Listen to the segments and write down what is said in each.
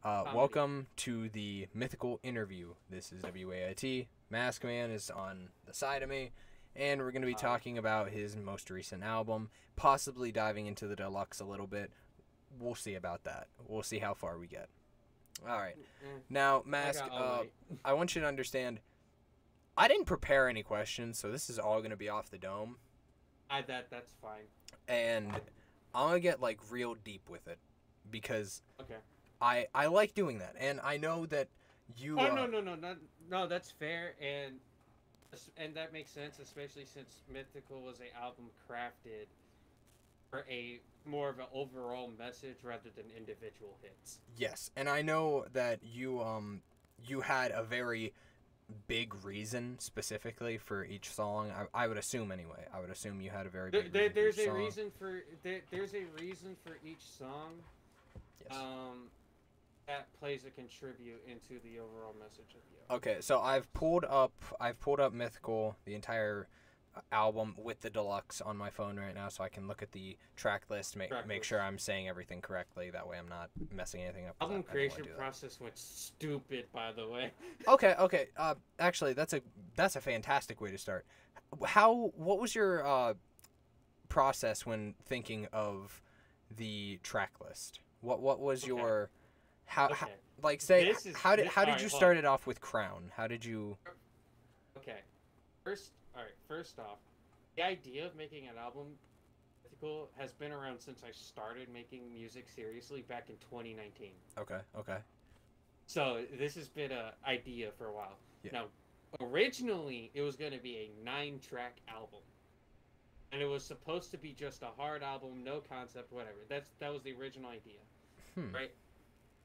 Comedy. Welcome to the Mythical interview. This is W.A.I.T. Mask Man is on the side of me, and we're going to be talking about his most recent album, possibly diving into the deluxe a little bit. We'll see about that. We'll see how far we get. All right. Now, Mask, I want you to understand, I didn't prepare any questions, so this is all going to be off the dome. That's fine. And I'm going to get, like, real deep with it, because Okay. I like doing that, and I know that you... No, that's fair, and that makes sense, especially since Mythical was an album crafted for a more of an overall message rather than individual hits. Yes, and I know that you had a very big reason specifically for each song. I would assume anyway. I would assume you had a very big reason There's for each a song. there's a reason for each song. Yes. That plays a contribute into the overall message of the album. Okay, so I've pulled up Mythical, the entire album with the deluxe on my phone right now, so I can look at the track list, make sure I'm saying everything correctly. That way, I'm not messing anything up. Album creation process went stupid, by the way. Okay. Actually, that's a fantastic way to start. What was your process when thinking of the track list? What was your how like say how did you start it off with Crown? How did you? Okay, first off, the idea of making an album Mythical has been around since I started making music seriously back in 2019. Okay. So this has been an idea for a while. Yeah. Now, originally it was going to be a 9-track album, and it was supposed to be just a hard album, no concept, whatever. That was the original idea, right?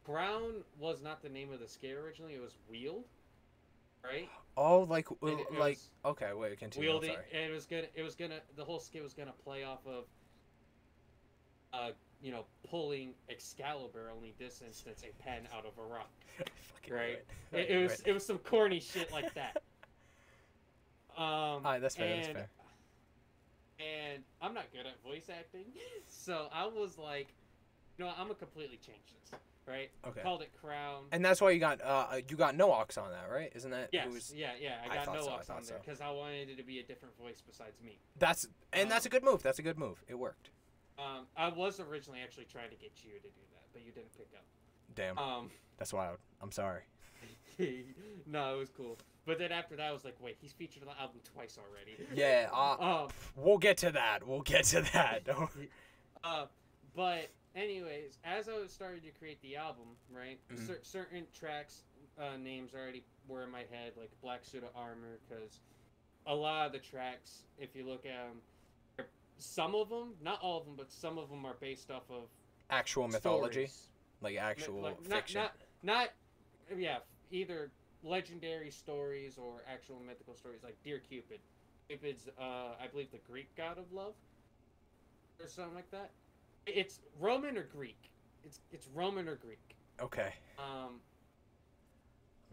Crown was not the name of the skit originally. It was Wield, right? Oh, okay, wait, continue. Wielding, I'm sorry. and it was gonna the whole skit was gonna play off of pulling Excalibur, only this instance a pen out of a rock. Right? It was some corny shit like that. That's fair. That's fair. And I'm not good at voice acting, so I was like, I'm gonna completely change this. Right. Okay. Called it Crown. And that's why you got Nox on that, right? Isn't that? Yes. Yeah. I got Nox on there so. because I wanted it to be a different voice besides me. That's a good move. That's a good move. It worked. I was originally actually trying to get you to do that, but you didn't pick up. Damn. That's wild. I'm sorry. No, it was cool. But then after that, I was like, wait, he's featured on the album twice already. Yeah. We'll get to that. But anyways, as I was starting to create the album, right, certain tracks names already were in my head, like Black Suit of Armor, because a lot of the tracks, if you look at them, some of them, not all of them, but some of them are based off of actual mythology, like actual fiction. Either legendary stories or actual mythical stories, like Dear Cupid. Cupid's, I believe, the Greek god of love, or something like that. It's Roman or Greek. It's Roman or Greek. Okay. I'm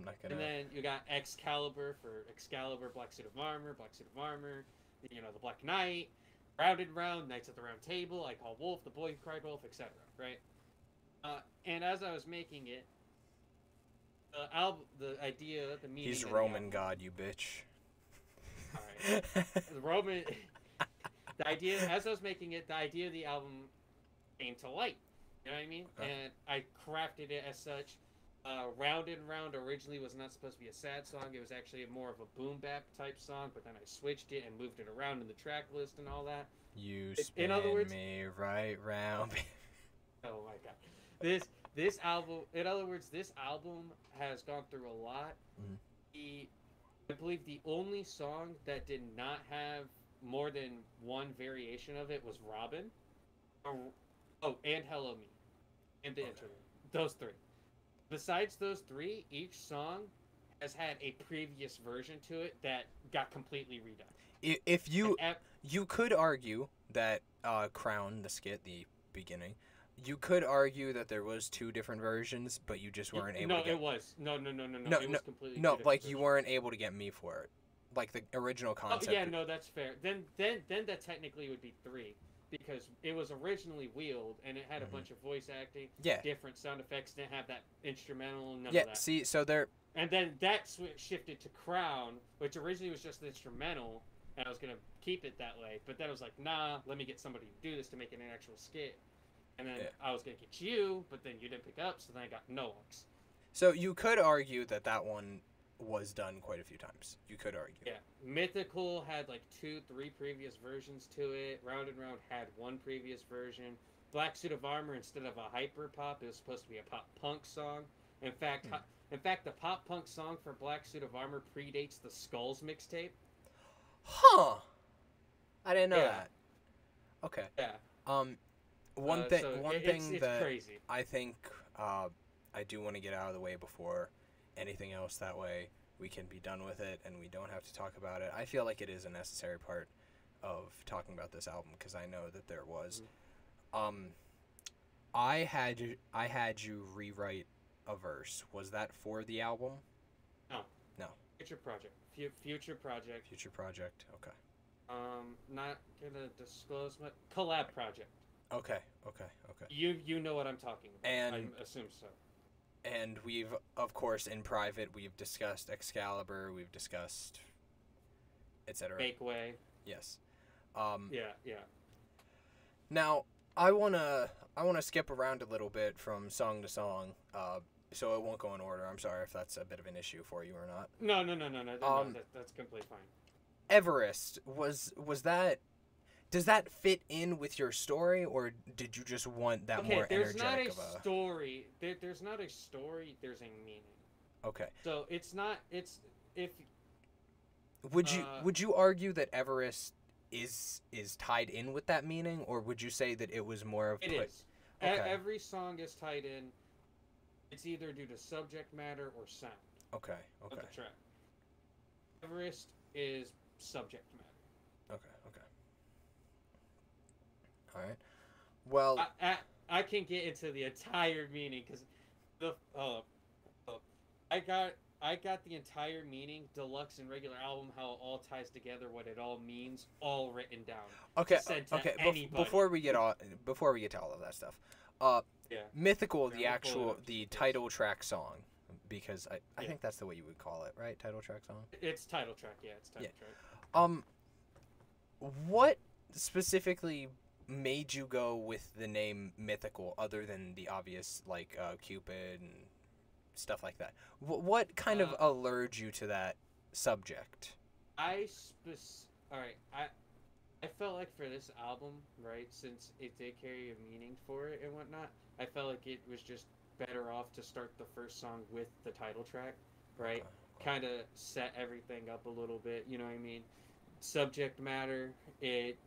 not gonna. And then you got Excalibur for Excalibur, Black Suit of Armor, the Black Knight, Round and Round, Knights at the Round Table, I Call Wolf, The Boy Who Cried Wolf, etc. Right? And as I was making it, the idea, the meaning. He's Roman god, you bitch. All right. The Roman. The idea, as I was making it, the idea of the album came to light. You know what I mean? Okay. And I crafted it as such. Round and Round originally was not supposed to be a sad song. It was actually more of a boom bap type song, but then I switched it and moved it around in the track list and all that. You spin me right round. Oh my god. This album, in other words, this album has gone through a lot. I believe the only song that did not have more than one variation of it was Robin. And Hello Me. And the interlude. Those three. Besides those three, each song has had a previous version to it that got completely redone. If you could argue that Crown, the skit, the beginning, you could argue that there was 2 different versions, but you just weren't able to get... No, it was. No. It was completely like you weren't able to get me for it. Like the original concept. No, that's fair. Then that technically would be 3. because it was originally wheeled and it had a Mhm. bunch of voice acting, Yeah. different sound effects, didn't have that instrumental, none Yeah. of that. See, so they're And then that shifted to Crown, which originally was just an instrumental, and I was gonna keep it that way. But then I was like, nah, let me get somebody to do this to make it an actual skit. And then Yeah. I was gonna get you, but then you didn't pick up, so then I got Nox. So you could argue that that one was done quite a few times. You could argue. Yeah, Mythical had like 2-3 previous versions to it. Round and Round had one previous version. Black Suit of Armor, instead of a hyper pop, it was supposed to be a pop punk song. In fact, the pop punk song for Black Suit of Armor predates the Skulls mixtape. Huh. I didn't know Yeah. that. Okay. Yeah. One thing it's that crazy. I think I do want to get out of the way before anything else. That way we can be done with it and we don't have to talk about it. I feel like it is a necessary part of talking about this album because I know that there was. I had you rewrite a verse. Was that for the album? No. No. Future project. Future project. Future project. Okay. Not gonna disclose my collab project. Okay. You know what I'm talking about. And I assume so. And we've, of course, in private, we've discussed Excalibur, we've discussed, etc. Make Way. Yes. Yeah. Now, I wanna skip around a little bit from song to song, so it won't go in order. I'm sorry if that's a bit of an issue for you or not. No. That's completely fine. Everest was that? Does that fit in with your story, or did you just want that more energetic of a? There's not a story. There's not a story. There's a meaning. Okay. So it's not. It's if. Would you argue that Everest is tied in with that meaning, or would you say that it was more of? It is. Okay. Every song is tied in. It's either due to subject matter or sound. Okay. Of the track. Everest is subject matter. Okay. All right. Well, I can get into the entire meaning because I got the entire meaning, deluxe and regular album, how it all ties together, what it all means, all written down. Okay. Anybody. Before we get to all of that stuff, Mythical, the title track song, because I think that's the way you would call it, right? Title track song. It's title track. Yeah, it's title track. What specifically made you go with the name Mythical, other than the obvious like Cupid and stuff like that? What kind of allured you to that subject? I felt like for this album, right, since it did carry a meaning for it and whatnot, I felt like it was just better off to start the first song with the title track, right? Okay. Kind of set everything up a little bit, you know what I mean? Subject matter, it,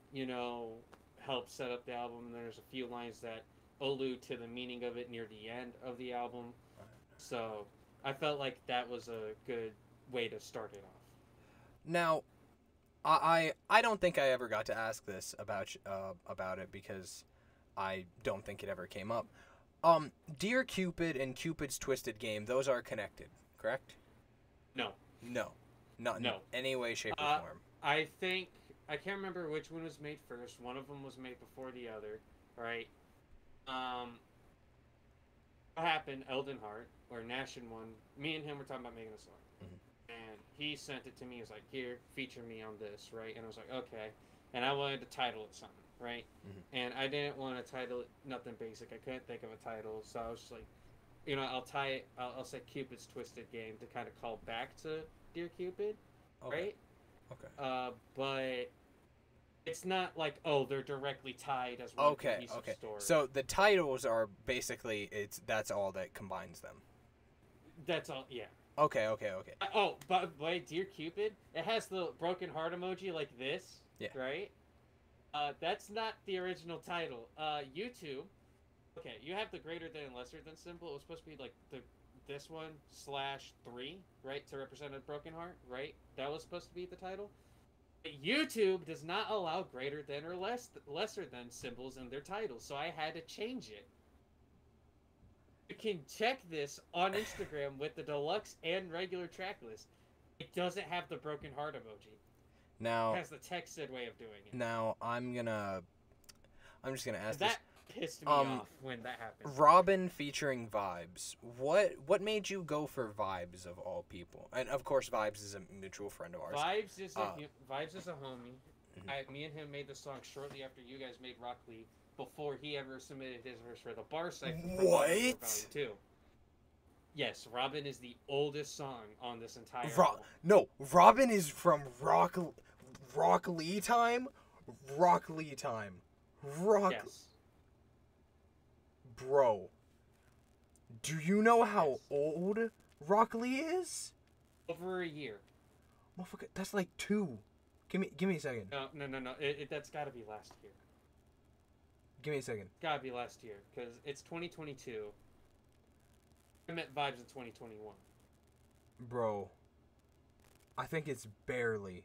helps set up the album, and there's a few lines that allude to the meaning of it near the end of the album. So I felt like that was a good way to start it off. Now, I don't think I ever got to ask this about it because I don't think it ever came up. Dear Cupid and Cupid's Twisted Game, those are connected, correct? No. Not in any way, shape, or form. I can't remember which one was made first. One of them was made before the other, right? What happened? Elden Heart, or Nash and one. Me and him were talking about making a song. And he sent it to me. He was like, here, feature me on this, right? And I was like, okay. And I wanted to title it something, right? And I didn't want to title it nothing basic. I couldn't think of a title. So I was just like, I'll say Cupid's Twisted Game to kind of call back to Dear Cupid, right? Okay. But it's not like, they're directly tied as one cohesive story. So the titles are basically, that's all that combines them. That's all, yeah. Okay. But Dear Cupid, it has the broken heart emoji like this, right? That's not the original title. YouTube, you have the greater than and lesser than symbol. It was supposed to be like this one /3, right, to represent a broken heart, right? That was supposed to be the title. But YouTube does not allow greater than or lesser than symbols in their titles, so I had to change it. You can check this on Instagram with the deluxe and regular track list. It doesn't have the broken heart emoji. Now, it has the texted way of doing it. Now, I'm gonna I'm just gonna ask That pissed me off when that happened. Robin featuring Vibes. What made you go for Vibes of all people? And of course, Vibes is a mutual friend of ours. Vibes is a homie. Me and him made the song shortly after you guys made Rock Lee, before he ever submitted his verse for the bar cipher. What? Volume 2. Yes, Robin is the oldest song on this entire album. No, Robin is from Rock Lee time. Rock Lee time. Yes. Bro, do you know how old Rock Lee is? Over a year. Motherfucker, that's like 2. Give me a second. No. That's got to be last year. Give me a second. Gotta be last year, because it's 2022. I met Vibes in 2021. Bro, I think it's barely.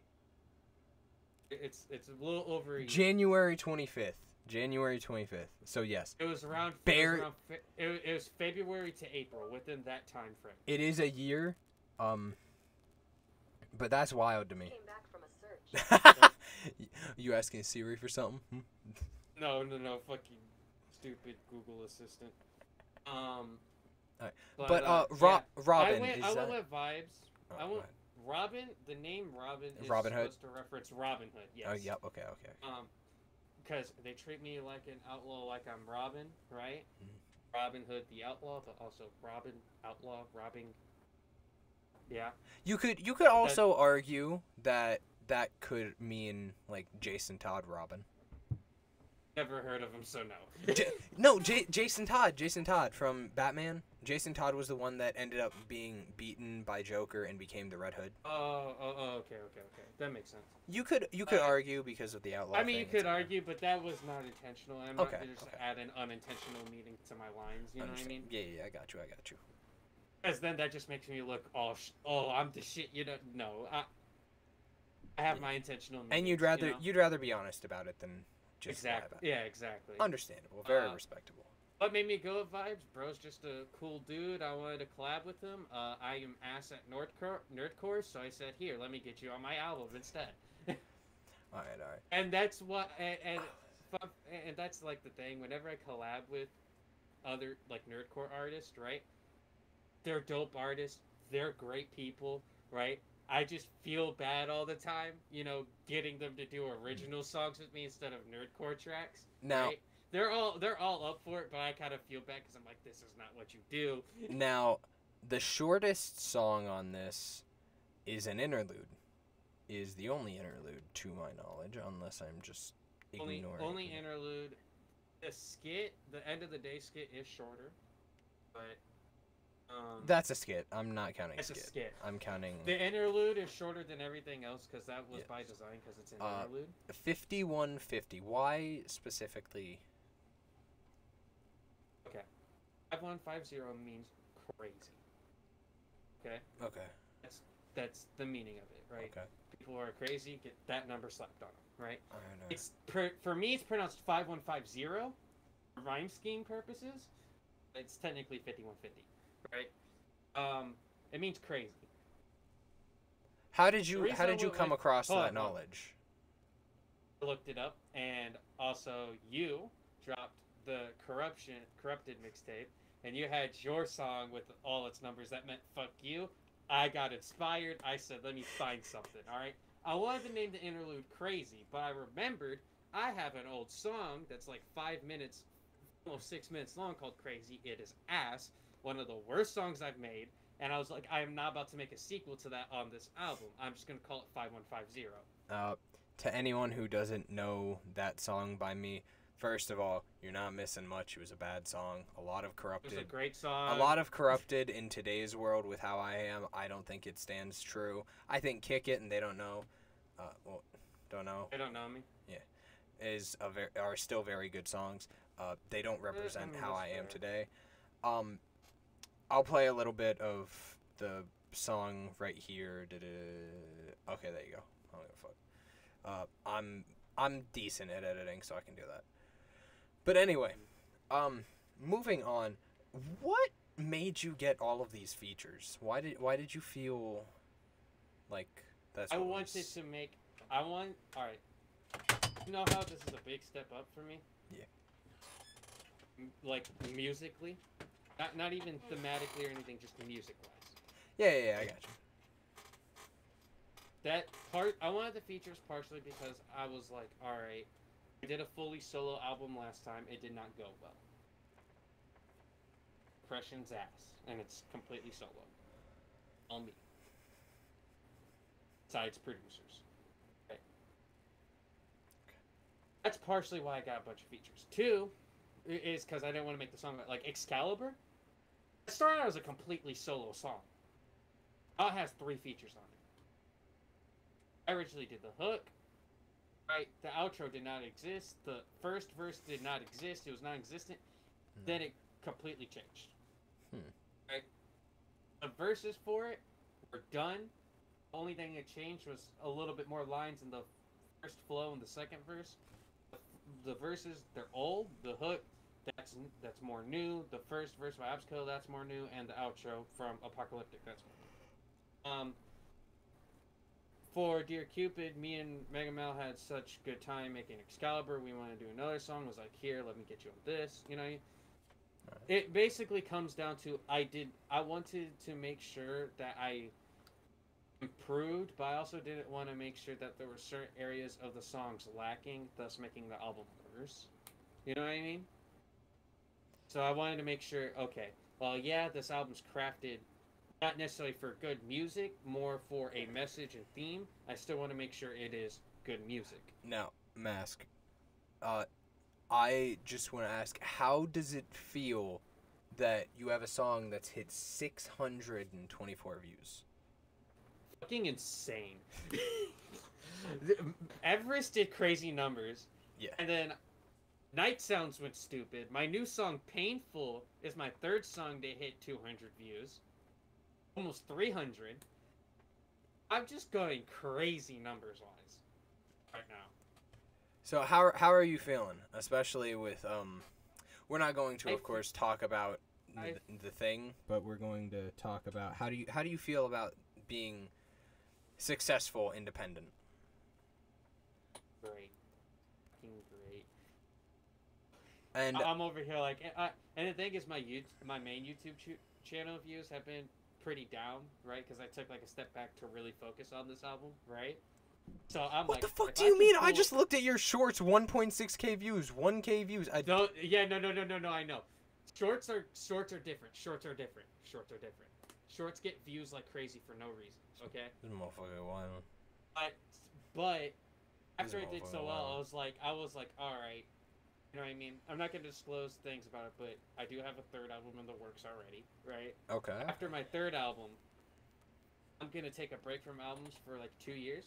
It's a little over a year. January 25th. So yes. It was around. It was February to April, within that time frame. It is a year, but that's wild to me. Came back from a search. You asking Siri for something? No, fucking stupid Google Assistant. Right. Yeah. Robin. I went with Vibes. Oh, Robin. The name Robin is Robin Hood? supposed to reference Robin Hood. Yes. Oh, yep. Okay. Because they treat me like an outlaw, like I'm Robin, right? Mm-hmm. Robin Hood, the outlaw, but also Robin, outlaw, robbing. Yeah. You could also argue that could mean like Jason Todd Robin. Never heard of him, so no. No, Jason Todd from Batman. Jason Todd was the one that ended up being beaten by Joker and became the Red Hood. Okay. That makes sense. You could argue because of the outlaw. I mean, you could argue, but that was not intentional. I'm not just add an unintentional meaning to my lines. You know what I mean? Yeah, I got you. Because then that just makes me look I'm the shit. You don't know. I have my intentional meanings, and you'd rather be honest about it than just lie about it. Yeah, exactly. Understandable. Very respectable. What made me go with Vibes? Bro's just a cool dude. I wanted to collab with him. I am ass at Nerdcore, so I said, here, let me get you on my album instead. All right. And that's what, and that's like the thing. Whenever I collab with other like Nerdcore artists, right? They're dope artists. They're great people, right? I just feel bad all the time, getting them to do original songs with me instead of Nerdcore tracks. Now, right? They're all up for it, but I kind of feel bad because I'm like, this is not what you do. Now, the shortest song on this is an interlude. Is the only interlude to my knowledge, unless I'm just ignoring. Only interlude. The skit, the end of the day skit, is shorter, but. That's a skit. I'm not counting that's a skit. I'm counting. The interlude is shorter than everything else because that was by design because it's an interlude. 5150. Why specifically? Okay. 5150 means crazy. Okay? Okay. That's the meaning of it, right? Okay. People who are crazy get that number slapped on them, right? I don't know. It's for me it's pronounced 5150 for rhyme scheme purposes. It's technically 5150. Right? It means crazy. How did you come across that knowledge? I looked it up, and also you dropped the corrupted mixtape, and you had your song with all its numbers that meant fuck you. I got inspired. I said, let me find something. All right. I wanted to name the interlude Crazy, but I remembered I have an old song that's like 5 minutes, almost 6 minutes long called Crazy. It is ass. One of the worst songs I've made, and I was like, I am not about to make a sequel to that on this album. I'm just going to call it 5150. To anyone who doesn't know that song by me, first of all, you're not missing much. It was a bad song. A lot of corrupted. It was a great song. A lot of corrupted in today's world with how I am. I don't think it stands true. I think Kick It and They Don't Know. Don't Know. They Don't Know Me. Yeah. Are still very good songs. They don't represent how I am today. I'll play a little bit of the song right here. Okay, there you go. I don't give a fuck. I'm decent at editing, so I can do that. But anyway, moving on. What made you get all of these features? Why did you feel like that's? All right. You know how this is a big step up for me? Yeah. Like musically, not even thematically or anything, just music wise. Yeah, I got you. That part, I wanted the features partially because I was like, all right, I did a fully solo album last time. It did not go well. Impression's ass, and it's completely solo. All me. Besides producers. Okay. That's partially why I got a bunch of features. Two is because I didn't want to make the song like Excalibur. It started out as a completely solo song. Now it has 3 features on it. I originally did the hook. Right, the outro did not exist. The first verse did not exist. It was non-existent. Then it completely changed. Right, the verses for it were done. The only thing that changed was a little bit more lines in the first flow and the second verse. The verses, they're old. The hook, that's more new. The first verse by Absco, that's more new, and the outro from Apocalyptic, that's more new. For Dear Cupid, me and Mega Mal had such good time making Excalibur. We want to do another song. I was like, here, let me get you on this. You know, it basically comes down to I wanted to make sure that I improved, but I also didn't want to make sure that there were certain areas of the songs lacking, thus making the album worse. You know what I mean? So I wanted to make sure, okay, well, yeah, this album's crafted not necessarily for good music, more for a message and theme. I still want to make sure it is good music. Now, Mask, I just want to ask, how does it feel that you have a song that's hit 624 views? Fucking insane. Everest did crazy numbers. Yeah. And then Night Sounds went stupid. My new song, Painful, is my 3rd song to hit 200 views. Almost 300. I'm just going crazy numbers wise right now. So how are you feeling, especially with we're not going to, of course, talk about the thing, but we're going to talk about how do you feel about being successful independent? Great. Fucking great. And I'm over here like, and the thing is, my main YouTube channel views have been pretty down, right? Because I took like a step back to really focus on this album, right? So I'm what like, the fuck do you mean? I just looked at your shorts, 1.6k views, 1k views. I don't. Yeah, no. I know. Shorts are different. Shorts are different. Shorts get views like crazy for no reason. Okay. This motherfucker wild. But after it did so well, I was like, all right. You know what I mean? I'm not going to disclose things about it, but I do have a 3rd album in the works already, right? Okay. After my 3rd album, I'm going to take a break from albums for like 2 years,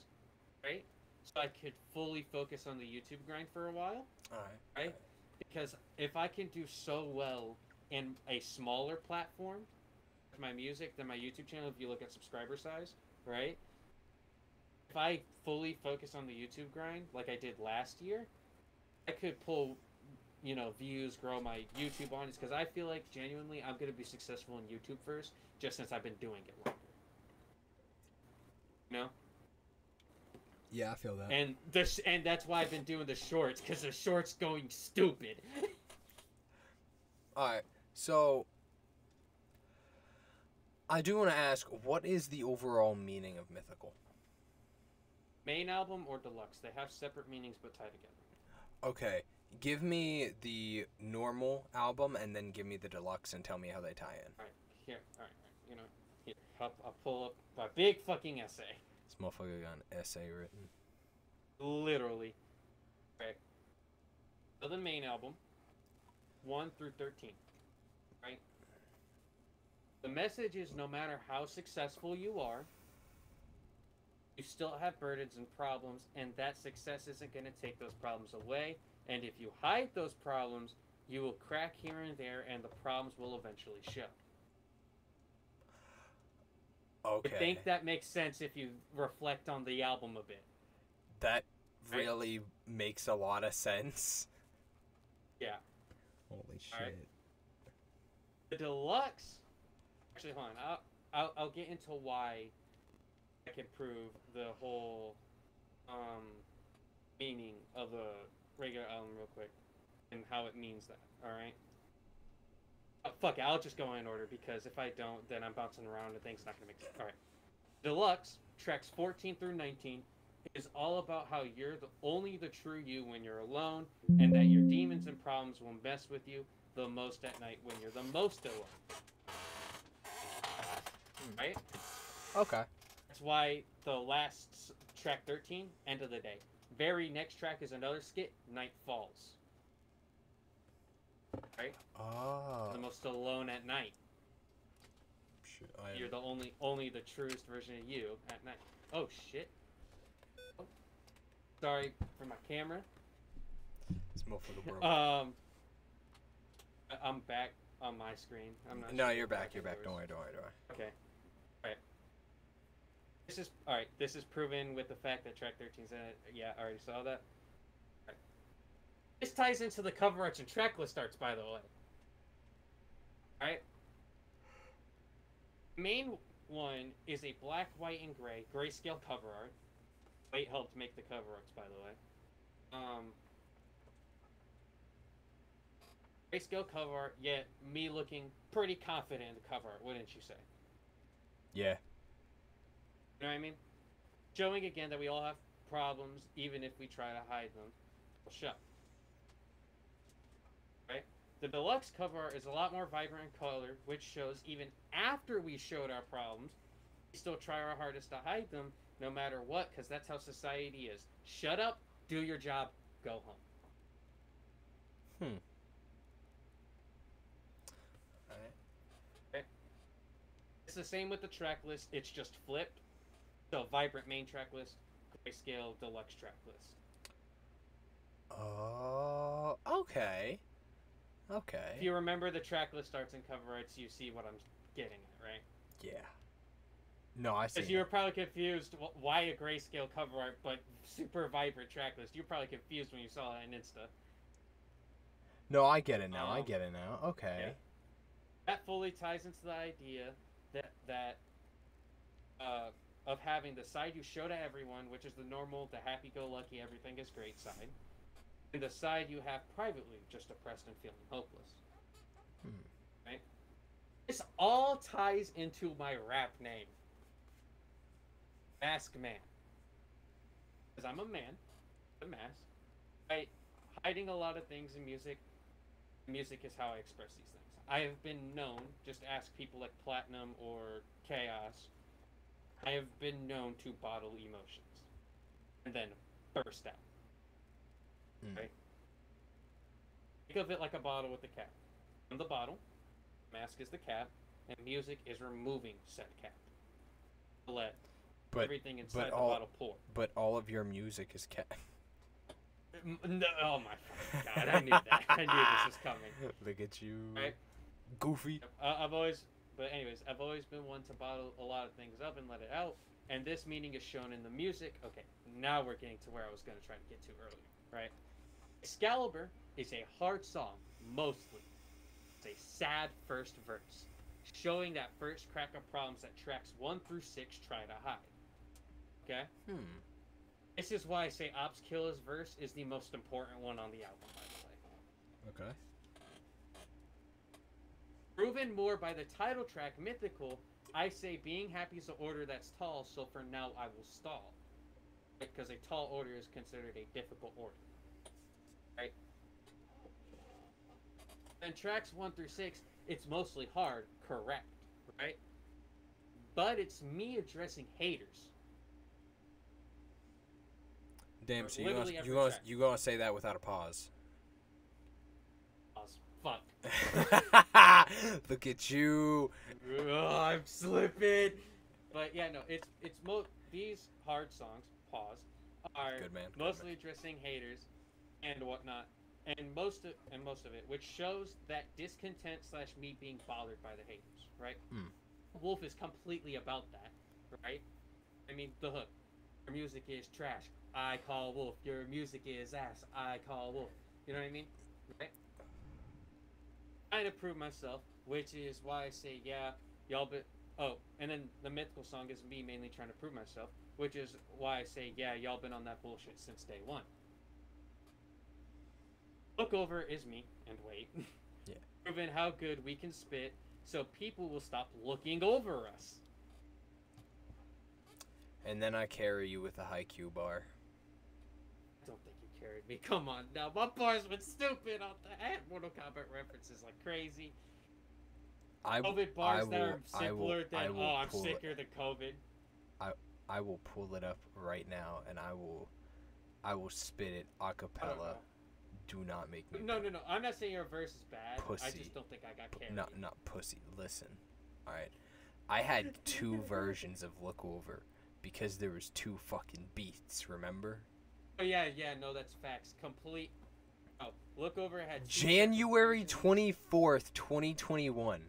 right? So I could fully focus on the YouTube grind for a while. Alright. Right? Because if I can do so well in a smaller platform with my music than my YouTube channel, if you look at subscriber size, right? If I fully focus on the YouTube grind like I did last year, I could pull, views, grow my YouTube audience, because I feel like genuinely I'm going to be successful in YouTube first, just since I've been doing it longer. You know? Yeah, I feel that. And that's why I've been doing the shorts, because the shorts going stupid. Alright, so I do want to ask, what is the overall meaning of Mythical? Main album or deluxe? They have separate meanings but tie together. Okay, give me the normal album and then give me the deluxe and tell me how they tie in. Alright, here. Here. I'll pull up my big fucking essay. This motherfucker got an essay written. Literally. Okay. So the main album, 1 through 13. Right? The message is no matter how successful you are, you still have burdens and problems, and that success isn't going to take those problems away. And if you hide those problems, you will crack here and there, and the problems will eventually show. Okay. I think that makes sense if you reflect on the album a bit. That really makes a lot of sense. Yeah. Holy shit. Right. The deluxe... Actually, hold on. I'll get into why I can prove the whole meaning of the regular album real quick. and how it means that. All right. Fuck it, I'll just go in order because if I don't, then I'm bouncing around and things not gonna make sense. All right. Deluxe tracks 14 through 19 is all about how you're only the true you when you're alone, and that your demons and problems will mess with you the most at night when you're the most alone. Right? Okay. That's why the last track 13, End of the Day. Very next track is another skit, Night Falls. Right? Oh. The most alone at night. Shit, You're the only the truest version of you at night. Oh shit. Oh. Sorry for my camera. This motherfucker broke. I'm back on my screen. I'm not. No, sure you're if back. You're back. yours. Don't worry. Okay. Alright. Alright, this is proven with the fact that track 13's in it. Yeah, I already saw that. Alright. This ties into the cover arts and track list arts, by the way. Alright? Main one is a black, white, and gray grayscale cover art. W.A.I.T helped make the cover arts, by the way. Grayscale cover art, yet me looking pretty confident in the cover art, wouldn't you say? Yeah. You know what I mean? Showing again that we all have problems, even if we try to hide them. We'll show. Right? The deluxe cover art is a lot more vibrant in color, which shows even after we showed our problems, we still try our hardest to hide them, no matter what, because that's how society is. Shut up, do your job, go home. Okay. It's the same with the track list, it's just flipped. So vibrant main track list, grayscale deluxe track list. Oh, okay. Okay. If you remember the track list arts and cover arts, you see what I'm getting at, right? Yeah. No, I see. Because you were probably confused, why a grayscale cover art but super vibrant track list? You were probably confused when you saw that in Insta. No, I get it now. I get it now. Okay. Yeah. That fully ties into the idea that of having the side you show to everyone, which is the normal, the happy-go-lucky, everything is great side, and the side you have privately, just depressed and feeling hopeless. Right? This all ties into my rap name, Mask Man. Because I'm a man, a mask. By hiding a lot of things in music, music is how I express these things. I have been known, just ask people like Platinum or Chaos, I have been known to bottle emotions and then burst out. Right? Think of it like a bottle with a cap. I'm the bottle, mask is the cap, and music is removing said cap. Let everything inside the bottle pour. But all of your music is cap. No, oh my fucking god! I knew that. I knew this was coming. Look at you, right? Goofy. I've always been one to bottle a lot of things up and let it out. And this meaning is shown in the music. Okay, now we're getting to where I was going to try to get to earlier, right? Excalibur is a hard song, mostly. It's a sad first verse, showing that first crack of problems that tracks 1 through 6 try to hide. Okay? This is why I say Ops Killer's verse is the most important one on the album, by the way. Okay. Proven more by the title track, Mythical, I say being happy is an order that's tall, so for now I will stall. Because a tall order is considered a difficult order. Right? And tracks 1 through 6, it's mostly hard, correct, right? But it's me addressing haters. Damn, so you gonna say that without a pause? Pause. Fuck. Look at you. I'm slipping. But yeah, no, these hard songs, pause, are mostly addressing haters and whatnot, and most of it, which shows that discontent / me being bothered by the haters, right? Wolf is completely about that, right? I mean, the hook. Your music is trash. I call Wolf. Your music is ass. I call Wolf. You know what I mean? Right? Trying to prove myself, which is why I say, yeah, y'all been... Oh, and then the Mythical song is me mainly trying to prove myself, which is why I say, yeah, y'all been on that bullshit since day one. Look Over is me and wait. Yeah. Proving how good we can spit, so people will stop looking over us. And then I carry you with a high Q bar. I don't think you carried me. Come on now. My bars went stupid on the Mortal Kombat references like crazy. COVID bars that are simpler than, I'm sicker than COVID. I will pull it up right now and I will spit it a cappella. Do not make me. No. I'm not saying your verse is bad. Pussy. I just don't think I got carried. Not pussy. Listen. All right. I had 2 versions of Look Over because there was 2 fucking beats, remember? Oh yeah, no, that's facts. Complete. Oh, Look Over had January 24th, 2021.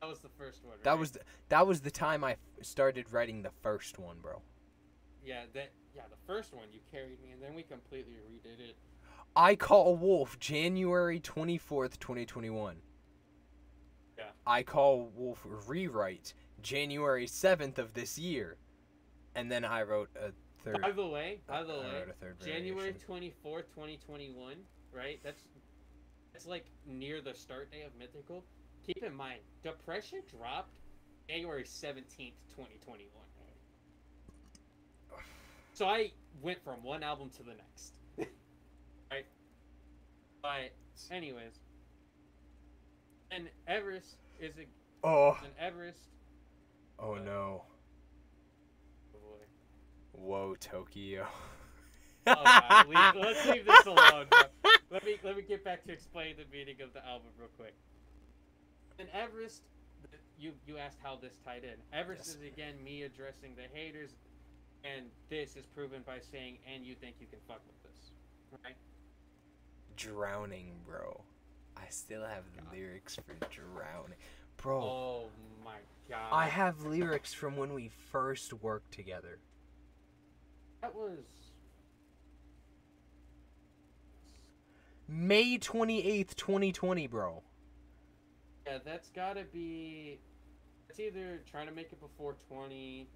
That was the first one. Right? That was the time I started writing the first one, bro. Yeah, the first one you carried me, and then we completely redid it. I Call Wolf, January 24th, 2021. Yeah. I Call Wolf Rewrite, January 7th of this year. And then I wrote a third. By the way, January variation. 24th, 2021, right? That's like near the start day of Mythical. Keep in mind, Depression dropped January 17th, 2021. So I went from one album to the next. Right? But anyways. And Everest is an Everest. Oh no. Oh boy. Whoa, Tokyo. Oh, God. Let's leave this alone. Bro. Let me get back to explain the meaning of the album real quick. And Everest, you asked how this tied in. Everest is again me addressing the haters, and this is proven by saying, "And you think you can fuck with this, right?" Drowning, bro. I still have the lyrics for Drowning, bro. Oh my God. I have lyrics from when we first worked together. That was May 28th, 2020, bro. Yeah, that's gotta be. It's either Trying to Make It Before 20,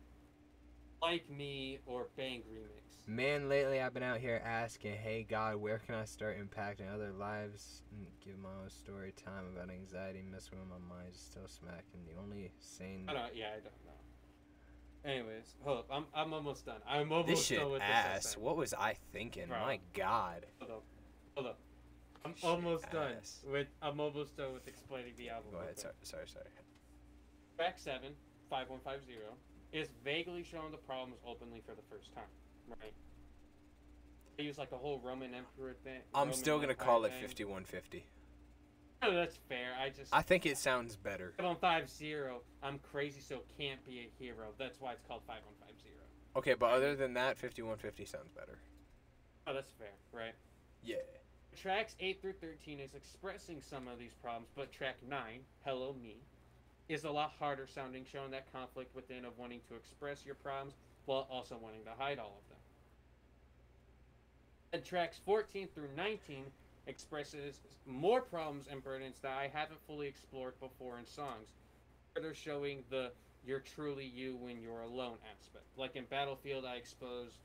Like Me, or Bang Remix. Man, lately I've been out here asking, hey God, where can I start impacting other lives? And give my own story time about anxiety, messing with my mind, still smacking. The only sane. I don't know. Anyways, hold up. I'm almost done. I'm almost This shit done with ass. this. What was I thinking? Bro. My God. Hold up. I'm almost done ass. with explaining the album. Go ahead. Sorry. Track 7, 5150, is vaguely showing the problems openly for the first time, right? They use like a whole Roman Emperor thing. I'm still gonna call it 5150. No, that's fair. I think it sounds better. 5150, I'm crazy, so can't be a hero. That's why it's called 5150. Okay, but other than that, 5150 sounds better. Oh, that's fair, right? Yeah. Tracks 8 through 13 is expressing some of these problems, but track 9, Hello Me, is a lot harder sounding, showing that conflict within of wanting to express your problems while also wanting to hide all of them. And tracks 14 through 19 expresses more problems and burdens that I haven't fully explored before in songs, further showing the you're truly you when you're alone aspect. Like in Battlefield, I exposed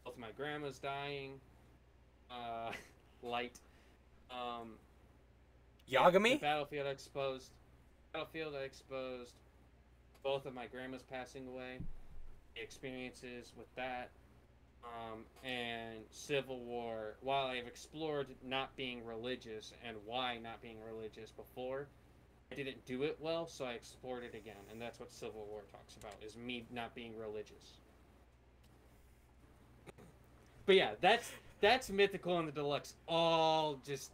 both my grandma's dying, Light. Yagami? Battlefield I exposed both of my grandmas passing away, the experiences with that, and Civil War. While I've explored not being religious and why not being religious before, I didn't do it well, so I explored it again, and that's what Civil War talks about, is me not being religious. But yeah, that's Mythical and the Deluxe, all just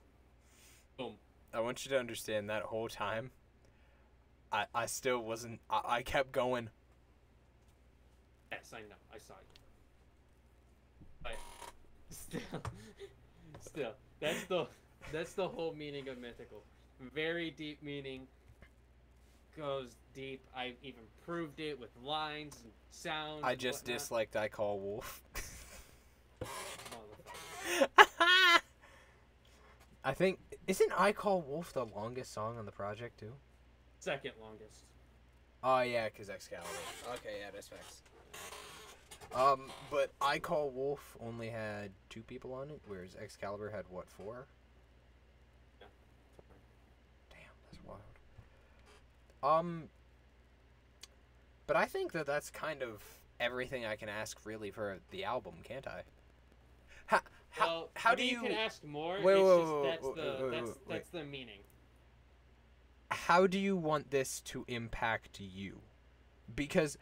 boom. I want you to understand that whole time, I still wasn't, I kept going. Yes, I know, I saw you. But still, that's the whole meaning of Mythical. Very deep meaning, goes deep. I even proved it with lines and sounds. I just disliked I Call Wolf. I think, isn't I Call Wolf the longest song on the project too? Second longest. Oh yeah, because Excalibur. Okay, yeah, that's facts. But I Call Wolf only had 2 people on it, whereas Excalibur had, what, 4? Yeah. Damn, that's wild. But I think that that's kind of everything I can ask, really, for the album, can't I? How do you... can ask more. Wait, It's just that's the meaning. How do you want this to impact you? Because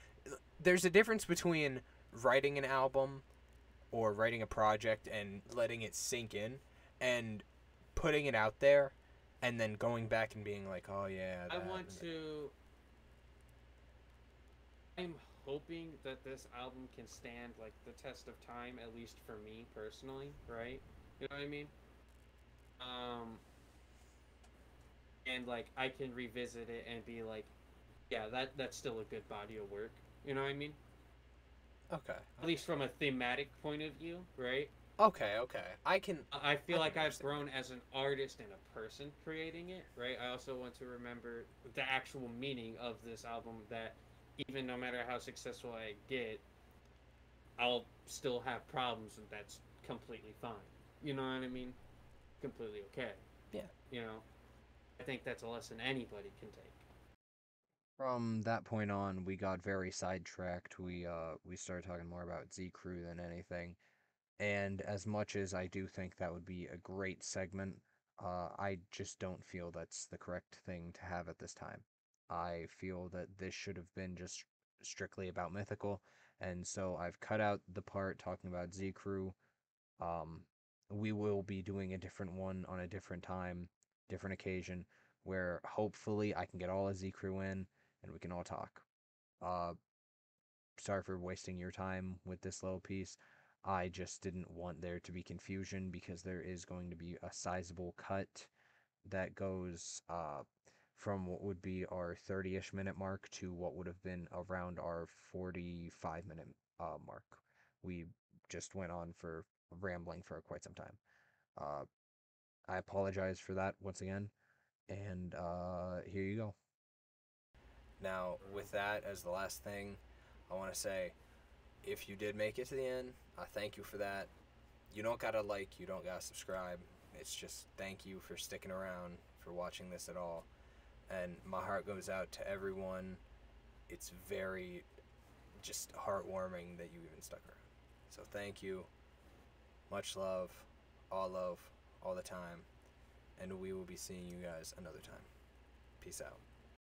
there's a difference between writing an album or writing a project and letting it sink in and putting it out there and then going back and being like, oh yeah, I'm hoping that this album can stand like the test of time, at least for me personally, right? You know what I mean? And like I can revisit it and be like, yeah, that's still a good body of work. You know what I mean? Okay. At least from a thematic point of view, right? Okay. I feel like I've grown as an artist and a person creating it, right? I also want to remember the actual meaning of this album, that even no matter how successful I get, I'll still have problems, and that's completely fine. You know what I mean? Completely okay. Yeah. You know, I think that's a lesson anybody can take. From that point on, we got very sidetracked. We started talking more about Z Crew than anything. And as much as I do think that would be a great segment, I just don't feel that's the correct thing to have at this time. I feel that this should have been just strictly about Mythical, and so I've cut out the part talking about Z Crew. Um, we will be doing a different one on a different time, different occasion, where hopefully I can get all of Z Crew in and we can all talk. Uh, Sorry for wasting your time with this little piece. I just didn't want there to be confusion because there is going to be a sizable cut that goes from what would be our 30-ish minute mark to what would have been around our 45-minute mark. We just went on for rambling for quite some time. Uh, I apologize for that once again, and here you go. Now, with that as the last thing, I want to say, if you did make it to the end, I thank you for that. You don't gotta like, you don't gotta subscribe. It's just thank you for sticking around, for watching this at all. And my heart goes out to everyone. It's very just heartwarming that you even stuck around. So thank you. Much love, all the time. And we will be seeing you guys another time. Peace out.